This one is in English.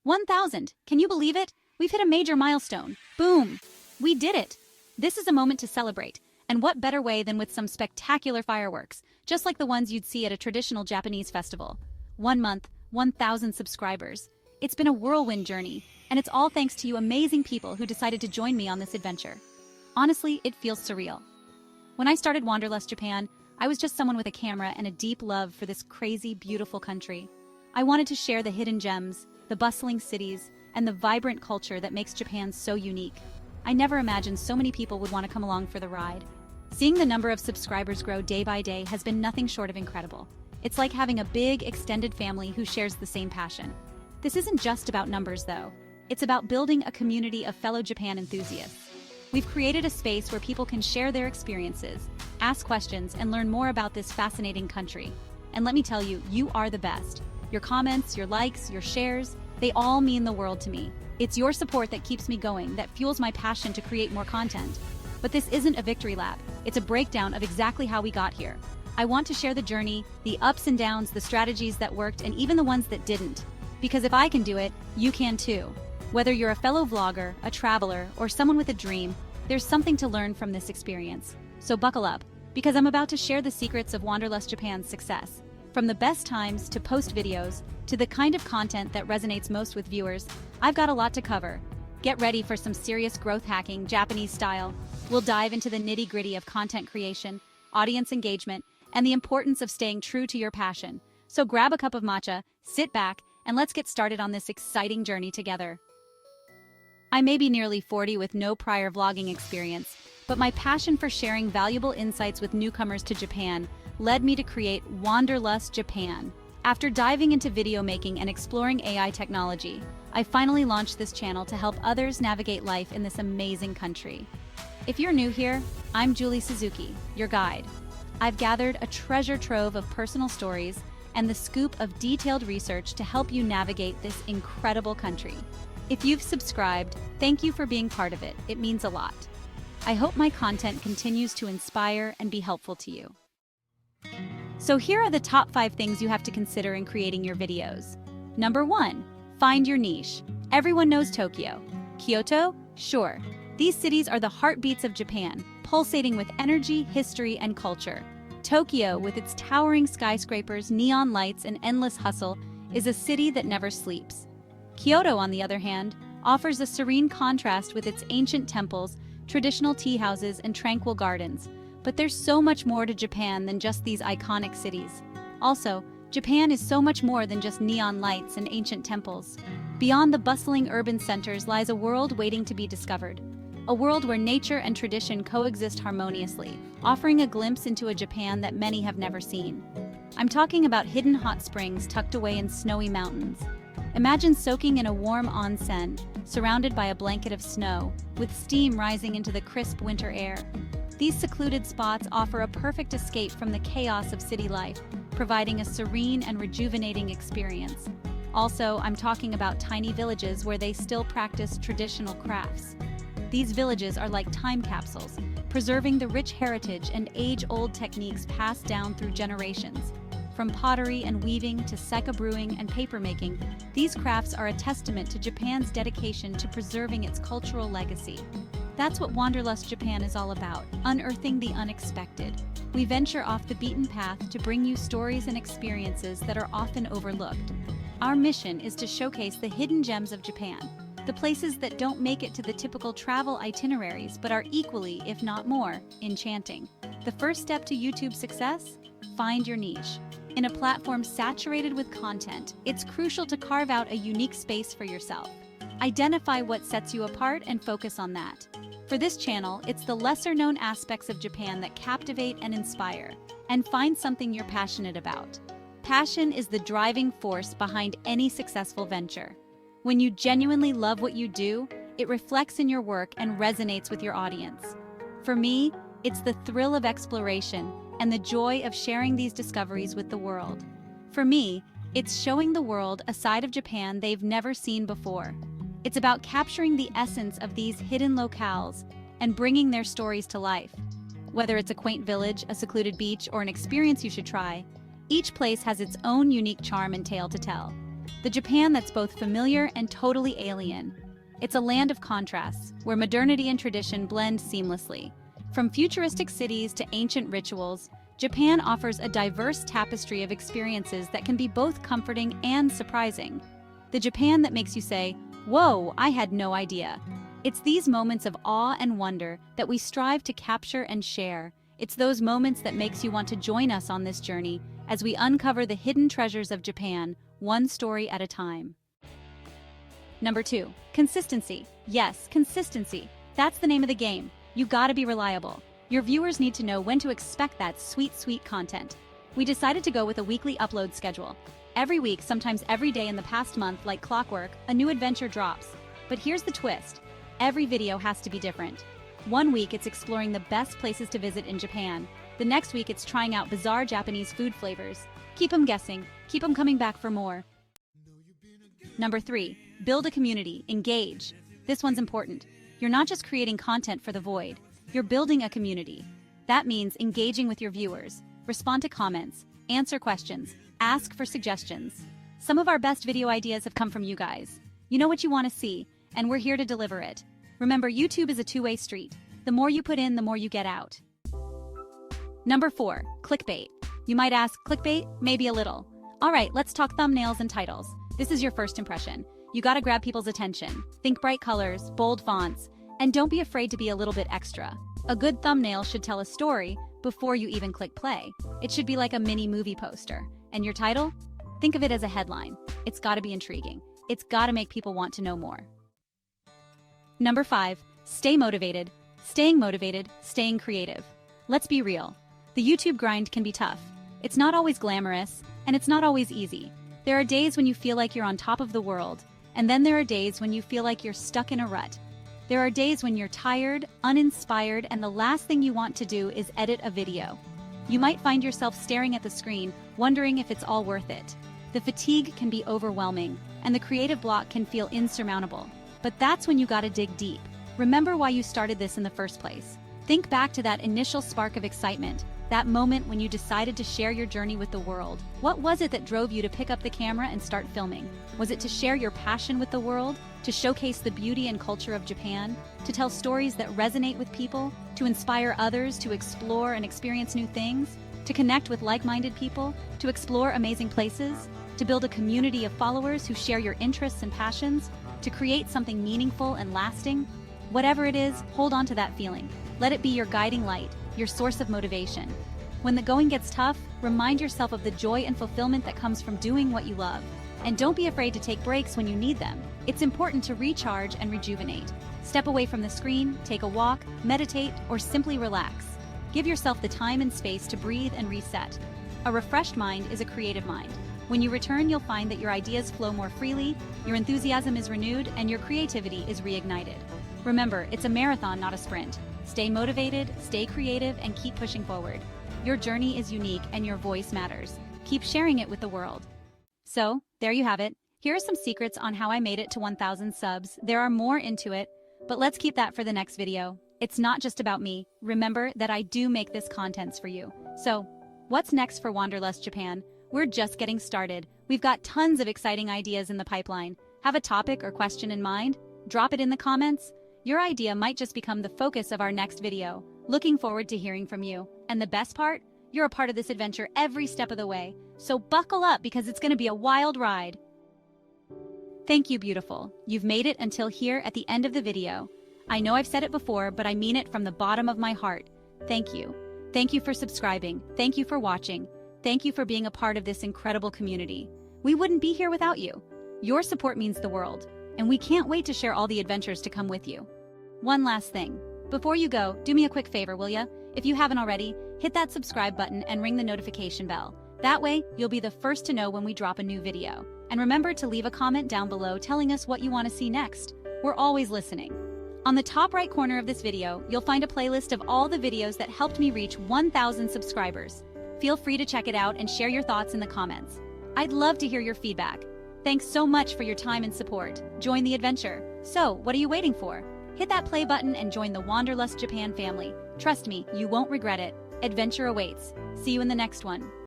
1,000! Can you believe it? We've hit a major milestone. Boom! We did it! This is a moment to celebrate, and what better way than with some spectacular fireworks, just like the ones you'd see at a traditional Japanese festival. 1 month, 1,000 subscribers. It's been a whirlwind journey, and it's all thanks to you amazing people who decided to join me on this adventure. Honestly, it feels surreal. When I started Wanderlust Japan, I was just someone with a camera and a deep love for this crazy, beautiful country. I wanted to share the hidden gems, the bustling cities, and the vibrant culture that makes Japan so unique. I never imagined so many people would want to come along for the ride. Seeing the number of subscribers grow day by day has been nothing short of incredible. It's like having a big, extended family who shares the same passion. This isn't just about numbers, though. It's about building a community of fellow Japan enthusiasts. We've created a space where people can share their experiences, ask questions, and learn more about this fascinating country. And let me tell you, you are the best. Your comments, your likes, your shares, they all mean the world to me. It's your support that keeps me going, that fuels my passion to create more content. But this isn't a victory lap. It's a breakdown of exactly how we got here. I want to share the journey, the ups and downs, the strategies that worked, and even the ones that didn't. Because if I can do it, you can too. Whether you're a fellow vlogger, a traveler, or someone with a dream, there's something to learn from this experience. So buckle up, because I'm about to share the secrets of Wanderlust Japan's success. From the best times to post videos, to the kind of content that resonates most with viewers, I've got a lot to cover. Get ready for some serious growth hacking, Japanese style. We'll dive into the nitty-gritty of content creation, audience engagement, and the importance of staying true to your passion. So grab a cup of matcha, sit back, and let's get started on this exciting journey together. I may be nearly 40 with no prior vlogging experience, but my passion for sharing valuable insights with newcomers to Japan led me to create Wanderlust Japan. After diving into video making and exploring AI technology, I finally launched this channel to help others navigate life in this amazing country. If you're new here, I'm Julie Suzuki, your guide. I've gathered a treasure trove of personal stories and the scoop of detailed research to help you navigate this incredible country. If you've subscribed, thank you for being part of it. It means a lot. I hope my content continues to inspire and be helpful to you. So here are the top 5 things you have to consider in creating your videos. Number 1, find your niche. Everyone knows Tokyo. Kyoto? Sure. These cities are the heartbeats of Japan, pulsating with energy, history, and culture. Tokyo, with its towering skyscrapers, neon lights, and endless hustle, is a city that never sleeps. Kyoto, on the other hand, offers a serene contrast with its ancient temples, traditional tea houses, and tranquil gardens. But there's so much more to Japan than just these iconic cities. Also, Japan is so much more than just neon lights and ancient temples. Beyond the bustling urban centers lies a world waiting to be discovered. A world where nature and tradition coexist harmoniously, offering a glimpse into a Japan that many have never seen. I'm talking about hidden hot springs tucked away in snowy mountains. Imagine soaking in a warm onsen, surrounded by a blanket of snow, with steam rising into the crisp winter air. These secluded spots offer a perfect escape from the chaos of city life, providing a serene and rejuvenating experience. Also, I'm talking about tiny villages where they still practice traditional crafts. These villages are like time capsules, preserving the rich heritage and age-old techniques passed down through generations. From pottery and weaving to sake brewing and papermaking, these crafts are a testament to Japan's dedication to preserving its cultural legacy. That's what Wanderlust Japan is all about, unearthing the unexpected. We venture off the beaten path to bring you stories and experiences that are often overlooked. Our mission is to showcase the hidden gems of Japan, the places that don't make it to the typical travel itineraries but are equally, if not more, enchanting. The first step to YouTube success? Find your niche. In a platform saturated with content, it's crucial to carve out a unique space for yourself. Identify what sets you apart and focus on that. For this channel, it's the lesser-known aspects of Japan that captivate and inspire. And find something you're passionate about. Passion is the driving force behind any successful venture. When you genuinely love what you do, it reflects in your work and resonates with your audience. For me, it's the thrill of exploration and the joy of sharing these discoveries with the world. For me, it's showing the world a side of Japan they've never seen before. It's about capturing the essence of these hidden locales and bringing their stories to life. Whether it's a quaint village, a secluded beach, or an experience you should try, each place has its own unique charm and tale to tell. the Japan that's both familiar and totally alien. It's a land of contrasts, where modernity and tradition blend seamlessly. From futuristic cities to ancient rituals, Japan offers a diverse tapestry of experiences that can be both comforting and surprising. The Japan that makes you say, "Whoa, I had no idea." It's these moments of awe and wonder that we strive to capture and share. It's those moments that makes you want to join us on this journey as we uncover the hidden treasures of Japan, one story at a time. Number 2, consistency. Yes, consistency. That's the name of the game. You gotta be reliable. Your viewers need to know when to expect that sweet, sweet content. We decided to go with a weekly upload schedule. Every week, sometimes every day in the past month, like clockwork, a new adventure drops. But here's the twist. Every video has to be different. One week, it's exploring the best places to visit in Japan. The next week, it's trying out bizarre Japanese food flavors. Keep them guessing. Keep them coming back for more. Number 3, build a community. Engage. This one's important. You're not just creating content for the void. You're building a community. That means engaging with your viewers. Respond to comments. Answer questions. Ask for suggestions. Some of our best video ideas have come from you guys. You know what you want to see, and we're here to deliver it. Remember, YouTube is a two-way street. The more you put in, the more you get out. Number 4, clickbait. You might ask, clickbait? Maybe a little. All right, let's talk thumbnails and titles. This is your first impression. You gotta grab people's attention. Think bright colors, bold fonts, and don't be afraid to be a little bit extra. A good thumbnail should tell a story before you even click play. It should be like a mini movie poster. And your title? Think of it as a headline. It's gotta be intriguing. It's gotta make people want to know more. Number 5, stay motivated. Staying creative. Let's be real. The YouTube grind can be tough. It's not always glamorous, and it's not always easy. There are days when you feel like you're on top of the world, and then there are days when you feel like you're stuck in a rut. There are days when you're tired, uninspired, and the last thing you want to do is edit a video. You might find yourself staring at the screen, wondering if it's all worth it. The fatigue can be overwhelming, and the creative block can feel insurmountable. But that's when you gotta dig deep. Remember why you started this in the first place. Think back to that initial spark of excitement, that moment when you decided to share your journey with the world. What was it that drove you to pick up the camera and start filming? Was it to share your passion with the world? To showcase the beauty and culture of Japan? To tell stories that resonate with people? To inspire others to explore and experience new things? To connect with like-minded people? To explore amazing places? To build a community of followers who share your interests and passions? To create something meaningful and lasting? Whatever it is, hold on to that feeling. Let it be your guiding light, your source of motivation. When the going gets tough, remind yourself of the joy and fulfillment that comes from doing what you love. And don't be afraid to take breaks when you need them. It's important to recharge and rejuvenate. Step away from the screen, take a walk, meditate, or simply relax. Give yourself the time and space to breathe and reset. A refreshed mind is a creative mind. When you return, you'll find that your ideas flow more freely, your enthusiasm is renewed, and your creativity is reignited. Remember, it's a marathon, not a sprint. Stay motivated, stay creative, and keep pushing forward. Your journey is unique, and your voice matters. Keep sharing it with the world. So, there you have it. Here are some secrets on how I made it to 1,000 subs. There are more into it, but let's keep that for the next video. It's not just about me. Remember that I do make this content for you. So, what's next for Wanderlust Japan? We're just getting started. We've got tons of exciting ideas in the pipeline. Have a topic or question in mind? Drop it in the comments. Your idea might just become the focus of our next video. Looking forward to hearing from you. And the best part? You're a part of this adventure every step of the way. So buckle up because it's going to be a wild ride. Thank you, beautiful. You've made it until here at the end of the video. I know I've said it before, but I mean it from the bottom of my heart. Thank you. Thank you for subscribing. Thank you for watching. Thank you for being a part of this incredible community. We wouldn't be here without you. Your support means the world, and we can't wait to share all the adventures to come with you. One last thing. Before you go, do me a quick favor, will ya? If you haven't already, hit that subscribe button and ring the notification bell. That way, you'll be the first to know when we drop a new video. And remember to leave a comment down below telling us what you want to see next. We're always listening. On the top right corner of this video, you'll find a playlist of all the videos that helped me reach 1,000 subscribers. Feel free to check it out and share your thoughts in the comments. I'd love to hear your feedback. Thanks so much for your time and support. Join the adventure. So, what are you waiting for? Hit that play button and join the Wanderlust Japan family. Trust me, you won't regret it. Adventure awaits. See you in the next one.